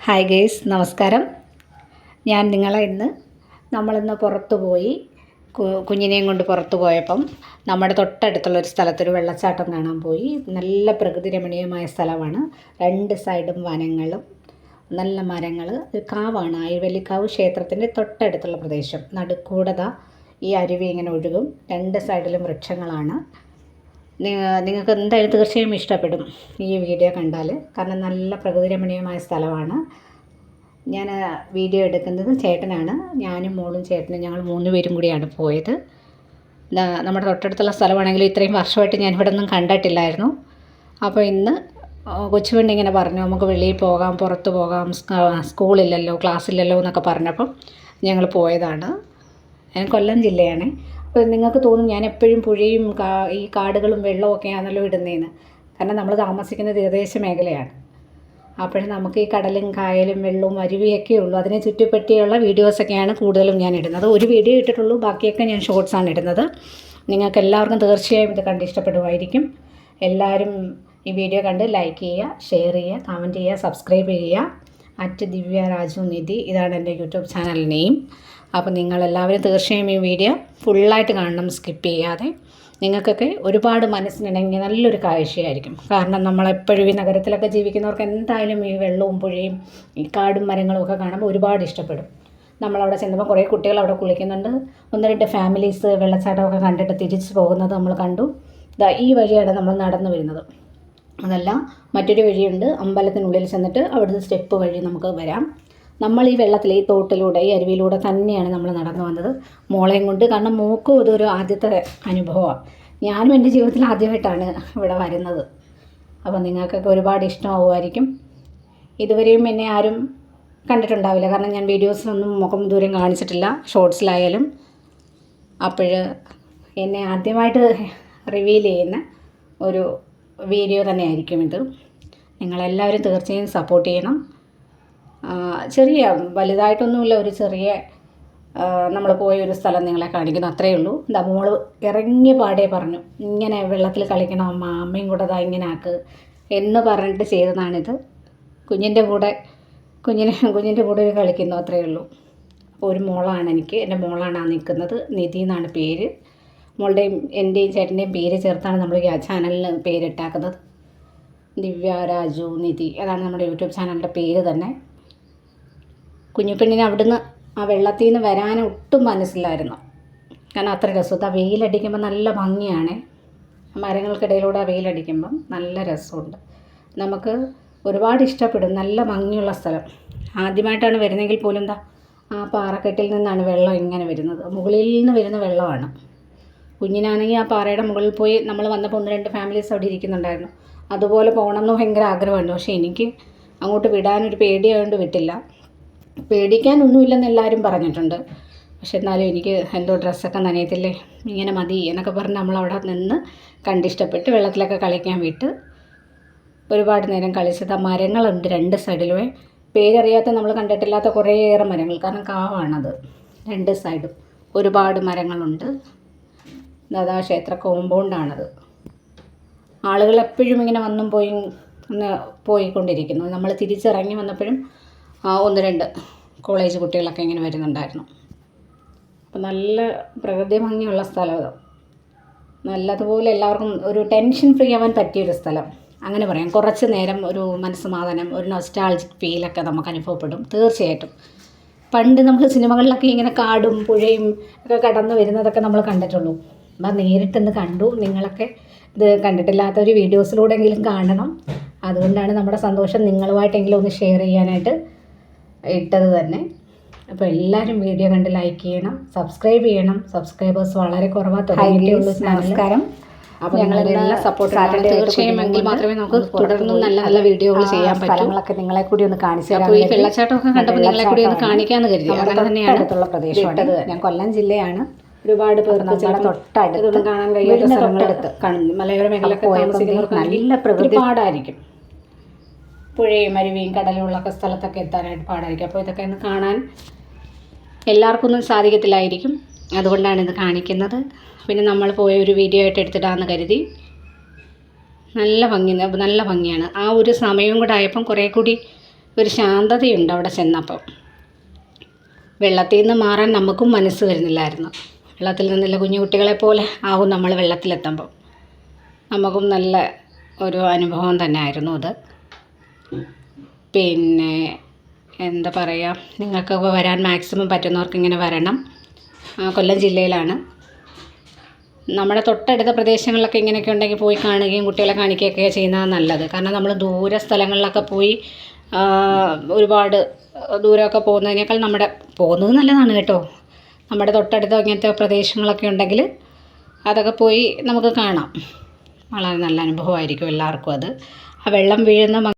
Hi guys, നമസ്കാരം. ഞാൻ നമ്മളിന്ന് പുറത്തു പോയി കുഞ്ഞിനെയും കൊണ്ട് പുറത്തു പോയപ്പം നമ്മുടെ തൊട്ടടുത്തുള്ളൊരു സ്ഥലത്തൊരു വെള്ളച്ചാട്ടം കാണാൻ പോയി. നല്ല പ്രകൃതി രമണീയമായ സ്ഥലമാണ്. രണ്ട് സൈഡും വനങ്ങളും നല്ല മരങ്ങൾ. ഒരു കാവാണ്, ആയിരവല്ലിക്കാവ് ക്ഷേത്രത്തിൻ്റെ തൊട്ടടുത്തുള്ള പ്രദേശം. നടുക്കൂടത ഈ അരുവി ഇങ്ങനെ ഒഴുകും. രണ്ട് സൈഡിലും വൃക്ഷങ്ങളാണ്. നിങ്ങൾക്ക് എന്തായാലും തീർച്ചയായും ഇഷ്ടപ്പെടും ഈ വീഡിയോ കണ്ടാൽ. കാരണം നല്ല പ്രകൃതി രമണീയമായ സ്ഥലമാണ്. ഞാൻ വീഡിയോ എടുക്കുന്നത് ചേട്ടനാണ്. ഞാനും മോളും ചേട്ടനും ഞങ്ങൾ 3 പേരും കൂടിയാണ് പോയത്. നമ്മുടെ തൊട്ടടുത്തുള്ള സ്ഥലമാണെങ്കിലും ഇത്രയും വർഷമായിട്ട് ഞാൻ ഇവിടെ ഒന്നും കണ്ടിട്ടില്ലായിരുന്നു. അപ്പോൾ ഇന്ന് കൊച്ചുപെണ്ണ് ഇങ്ങനെ പറഞ്ഞു, നമുക്ക് വെളിയിൽ പോകാം, പുറത്ത് പോകാം, സ്കൂളില്ലല്ലോ, ക്ലാസ്സില്ലല്ലോ എന്നൊക്കെ പറഞ്ഞപ്പം ഞങ്ങൾ പോയതാണ്. ഞാൻ കൊല്ലം ജില്ലയാണ്. അപ്പോൾ നിങ്ങൾക്ക് തോന്നും ഞാൻ എപ്പോഴും പുഴയും ഈ കാടുകളും വെള്ളമൊക്കെയാണല്ലോ ഇടുന്നതെന്ന്. കാരണം നമ്മൾ താമസിക്കുന്ന തീരദേശ മേഖലയാണ്. അപ്പോഴും നമുക്ക് ഈ കടലും കായലും വെള്ളവും അരുവിയൊക്കെ ഉള്ളൂ. അതിനെ ചുറ്റിപ്പറ്റിയുള്ള വീഡിയോസൊക്കെയാണ് കൂടുതലും ഞാൻ ഇടുന്നത്. ഒരു വീഡിയോ ഇട്ടിട്ടുള്ളൂ, ബാക്കിയൊക്കെ ഞാൻ ഷോർട്സാണ് ഇടുന്നത്. നിങ്ങൾക്ക് എല്ലാവർക്കും തീർച്ചയായും ഇത് കണ്ട് ഇഷ്ടപ്പെടുമായിരിക്കും. എല്ലാവരും ഈ വീഡിയോ കണ്ട് ലൈക്ക് ചെയ്യുക, ഷെയർ ചെയ്യുക, കമൻറ്റ് ചെയ്യുക, സബ്സ്ക്രൈബ് ചെയ്യുക. @ദിവ്യ രാജു നിധി, ഇതാണ് എൻ്റെ യൂട്യൂബ് ചാനൽ നെയിം. അപ്പോൾ നിങ്ങളെല്ലാവരും തീർച്ചയായും ഈ വീഡിയോ ഫുള്ളായിട്ട് കാണണം, സ്കിപ്പ് ചെയ്യാതെ. നിങ്ങൾക്കൊക്കെ ഒരുപാട് മനസ്സിനിണങ്ങിയ നല്ലൊരു കാഴ്ചയായിരിക്കും. കാരണം നമ്മളെപ്പോഴും ഈ നഗരത്തിലൊക്കെ ജീവിക്കുന്നവർക്ക് എന്തായാലും ഈ വെള്ളവും പുഴയും ഈ കാടും മരങ്ങളും ഒക്കെ കാണുമ്പോൾ ഒരുപാട് ഇഷ്ടപ്പെടും. നമ്മളവിടെ ചെന്നപ്പോൾ കുറേ കുട്ടികൾ അവിടെ കുളിക്കുന്നുണ്ട്. 1-2 ഫാമിലീസ് വെള്ളച്ചാട്ടമൊക്കെ കണ്ടിട്ട് തിരിച്ചു പോകുന്നത് നമ്മൾ കണ്ടു. ഈ വഴിയാണ് നമ്മൾ നടന്നു വരുന്നത്. അതല്ല, മറ്റൊരു വഴിയുണ്ട്. അമ്പലത്തിനുള്ളിൽ ചെന്നിട്ട് അവിടുന്ന് സ്റ്റെപ്പ് വഴി നമുക്ക് വരാം. നമ്മൾ ഈ വെള്ളത്തിൽ, ഈ തോട്ടിലൂടെ, ഈ അരുവിയിലൂടെ തന്നെയാണ് നമ്മൾ നടന്നു വന്നത് മോളെയും കൊണ്ട്. കാരണം മോക്കും ഇതൊരു ആദ്യത്തെ അനുഭവമാണ്. ഞാനും എൻ്റെ ജീവിതത്തിൽ ആദ്യമായിട്ടാണ് ഇവിടെ വരുന്നത്. അപ്പോൾ നിങ്ങൾക്കൊക്കെ ഒരുപാട് ഇഷ്ടമാവുമായിരിക്കും. ഇതുവരെയും എന്നെ ആരും കണ്ടിട്ടുണ്ടാവില്ല. കാരണം ഞാൻ വീഡിയോസിലൊന്നും മുഖം ദൂരം കാണിച്ചിട്ടില്ല, ഷോർട്സിലായാലും. അപ്പോൾ എന്നെ ആദ്യമായിട്ട് റിവീൽ ചെയ്യുന്ന ഒരു വീഡിയോ തന്നെ ആയിരിക്കും ഇത്. നിങ്ങളെല്ലാവരും തീർച്ചയായും സപ്പോർട്ട് ചെയ്യണം. ചെറിയ, വലുതായിട്ടൊന്നുമില്ല, ഒരു ചെറിയ നമ്മൾ പോയൊരു സ്ഥലം നിങ്ങളെ കാണിക്കുന്നു, അത്രയേ ഉള്ളൂ. മോൾ ഇറങ്ങിയ പാടെ പറഞ്ഞു, ഇങ്ങനെ വെള്ളത്തിൽ കളിക്കണം അമ്മയും കൂടെ ഇങ്ങനെ ആക്ക് എന്ന് പറഞ്ഞിട്ട് ചെയ്തതാണിത്. കുഞ്ഞിൻ്റെ കൂടെ ഒരു കളിക്കുന്നു, അത്രയേ ഉള്ളൂ. ഒരു മോളാണ് എനിക്ക്, എൻ്റെ മോളാണ് ആ നിൽക്കുന്നത്. നിധി എന്നാണ് പേര്. മോളുടെയും എൻ്റെയും ചേട്ടൻ്റെയും പേര് ചേർത്താണ് നമ്മൾ ഈ ചാനലിന് പേരിട്ടാക്കുന്നത്. ദിവ്യ രാജു നിധി, അതാണ് നമ്മുടെ യൂട്യൂബ് ചാനലിൻ്റെ പേര് തന്നെ. കുഞ്ഞുപെണ്ണിന് അവിടുന്ന് ആ വെള്ളത്തിൽ നിന്ന് വരാൻ ഒട്ടും മനസ്സിലായിരുന്നു. കാരണം അത്ര രസം. ആ വെയിലടിക്കുമ്പോൾ നല്ല ഭംഗിയാണ്. മരങ്ങൾക്കിടയിലൂടെ ആ വെയിലടിക്കുമ്പം നല്ല രസമുണ്ട്. നമുക്ക് ഒരുപാട് ഇഷ്ടപ്പെടും. നല്ല ഭംഗിയുള്ള സ്ഥലം. ആദ്യമായിട്ടാണ് വരുന്നതെങ്കിൽ പോലും ആ പാറക്കെട്ടിൽ നിന്നാണ് വെള്ളം ഇങ്ങനെ വരുന്നത്. മുകളിൽ നിന്ന് വരുന്ന വെള്ളമാണ്. കുഞ്ഞിനാണെങ്കിൽ ആ പാറയുടെ മുകളിൽ പോയി, നമ്മൾ വന്നപ്പോൾ 1-2 ഫാമിലീസ് അവിടെ ഇരിക്കുന്നുണ്ടായിരുന്നു. അതുപോലെ പോകണമെന്ന് ഭയങ്കര ആഗ്രഹമുണ്ട്. പക്ഷേ എനിക്ക് അങ്ങോട്ട് വിടാനൊരു പേടിയായതുകൊണ്ട് വിട്ടില്ല. പേടിക്കാനൊന്നുമില്ലെന്ന് എല്ലാവരും പറഞ്ഞിട്ടുണ്ട്. പക്ഷെ എന്നാലും എനിക്ക് എന്തോ ഡ്രസ്സൊക്കെ നനയത്തില്ലേ, ഇങ്ങനെ മതി എന്നൊക്കെ പറഞ്ഞ് നമ്മളവിടെ നിന്ന് കണ്ടിഷ്ടപ്പെട്ട് വെള്ളത്തിലൊക്കെ കളിക്കാൻ വിട്ട് ഒരുപാട് നേരം കളിച്ചത്. ആ മരങ്ങളുണ്ട് 2 സൈഡിലുമേ. പേരറിയാത്ത, നമ്മൾ കണ്ടിട്ടില്ലാത്ത കുറേയേറെ മരങ്ങൾ. കാരണം കാവാണത്. 2 സൈഡും ഒരുപാട് മരങ്ങളുണ്ട്. അതാ ക്ഷേത്ര കോമ്പൗണ്ടാണത്. ആളുകൾ എപ്പോഴും ഇങ്ങനെ വന്നും പോയിക്കൊണ്ടിരിക്കുന്നു. നമ്മൾ തിരിച്ചിറങ്ങി വന്നപ്പോഴും 1-2 കോളേജ് കുട്ടികളൊക്കെ ഇങ്ങനെ വരുന്നുണ്ടായിരുന്നു. അപ്പം നല്ല പ്രകൃതി ഭംഗിയുള്ള സ്ഥലം അത്. നല്ലതുപോലെ എല്ലാവർക്കും ഒരു ടെൻഷൻ ഫ്രീ ആവാൻ പറ്റിയൊരു സ്ഥലം, അങ്ങനെ പറയാം. കുറച്ച് നേരം ഒരു മനസ്സമാധാനം, ഒരു നൊസ്റ്റാൾജിക് ഫീലൊക്കെ നമുക്ക് അനുഭവപ്പെടും തീർച്ചയായിട്ടും. പണ്ട് നമ്മൾ സിനിമകളിലൊക്കെ ഇങ്ങനെ കാടും പുഴയും ഒക്കെ കടന്നു വരുന്നതൊക്കെ നമ്മൾ കണ്ടിട്ടുള്ളൂ. അപ്പം നേരിട്ടൊന്ന് കണ്ടു. നിങ്ങളൊക്കെ ഇത് കണ്ടിട്ടില്ലാത്തൊരു വീഡിയോസിലൂടെയെങ്കിലും കാണണം. അതുകൊണ്ടാണ് നമ്മുടെ സന്തോഷം നിങ്ങളുമായിട്ടെങ്കിലും ഒന്ന് ഷെയർ ചെയ്യാനായിട്ട് ഇട്ടത് തന്നെ. അപ്പോൾ എല്ലാവരും വീഡിയോ കണ്ട് ലൈക്ക് ചെയ്യണം, സബ്സ്ക്രൈബ് ചെയ്യണം. സബ്സ്ക്രൈബേഴ്സ് വളരെ കുറവാണ്. നമസ്കാരം. അപ്പോൾ ഞങ്ങളെല്ലാം സപ്പോർട്ട് തീർച്ചയായും എങ്കിൽ മാത്രമേ നമുക്ക് തുടർന്നും നല്ല നല്ല വീഡിയോകൾ ചെയ്യാൻ പറ്റൂ. സ്ഥലങ്ങളൊക്കെ നിങ്ങളെ കൂടി ഒന്ന് കാണിച്ചു തരാം. ഈ വെള്ളച്ചാട്ടമൊക്കെ കണ്ടപ്പോൾ നിങ്ങളെ കൂടി ഒന്ന് കാണിക്കാമെന്ന് കരുതി. അങ്ങനെ തന്നെയാണ് അടുത്തുള്ള പ്രദേശമാണ്. ഞാൻ കൊല്ലം ജില്ലയാണ്. ഒരുപാട് പേർക്ക് തൊട്ടടുത്ത് ഇതൊന്നും കാണാൻ കഴിയാത്ത സ്ഥലങ്ങളടുത്ത് മലയോര മേഖലയൊക്കെ താമസിക്കുന്നവർക്ക് നല്ല പ്രകൃതി പാടായിരിക്കും. പുഴയും അരുവിയും കടലും ഉള്ള സ്ഥലത്തൊക്കെ എത്താനായിട്ട് പാടായിരിക്കും. അപ്പോൾ ഇതൊക്കെ ഒന്ന് കാണാൻ എല്ലാവർക്കും ഒന്നും സാധിക്കത്തില്ലായിരിക്കും. അതുകൊണ്ടാണ് ഇത് കാണിക്കുന്നത്. പിന്നെ നമ്മൾ പോയ ഒരു വീഡിയോ ആയിട്ട് എടുത്തിടാമെന്ന് കരുതി. നല്ല ഭംഗിയാണ്. ആ ഒരു സമയവും കൂടെ ആയപ്പം കുറേ കൂടി ഒരു ശാന്തതയുണ്ട് അവിടെ ചെന്നപ്പം. വെള്ളത്തിൽ നിന്ന് മാറാൻ നമുക്കും മനസ്സ് വരുന്നില്ലായിരുന്നു. വെള്ളത്തിൽ നിന്നുള്ള കുഞ്ഞു കുട്ടികളെ പോലെ ആവും നമ്മൾ വെള്ളത്തിലെത്തുമ്പം. നമുക്കും നല്ല ഒരു അനുഭവം തന്നെ ആയിരുന്നു അത്. പിന്നെ എന്താ പറയുക, നിങ്ങൾക്കൊക്കെ വരാൻ മാക്സിമം പറ്റുന്നവർക്ക് ഇങ്ങനെ വരണം. കൊല്ലം ജില്ലയിലാണ്. നമ്മുടെ തൊട്ടടുത്ത പ്രദേശങ്ങളിലൊക്കെ ഇങ്ങനെയൊക്കെ ഉണ്ടെങ്കിൽ പോയി കാണുകയും കുട്ടികളെ കാണിക്കുകയൊക്കെ ചെയ്യുന്നതാണ് നല്ലത്. കാരണം നമ്മൾ ദൂര സ്ഥലങ്ങളിലൊക്കെ പോയി ഒരുപാട് ദൂരമൊക്കെ പോകുന്നതിനേക്കാൾ പോകുന്നത് നല്ലതാണ് കേട്ടോ. നമ്മുടെ തൊട്ടടുത്ത ഇങ്ങനത്തെ പ്രദേശങ്ങളൊക്കെ ഉണ്ടെങ്കിൽ അതൊക്കെ പോയി നമുക്ക് കാണാം. വളരെ നല്ല അനുഭവമായിരിക്കും എല്ലാവർക്കും അത്. ആ വെള്ളം വീഴുന്ന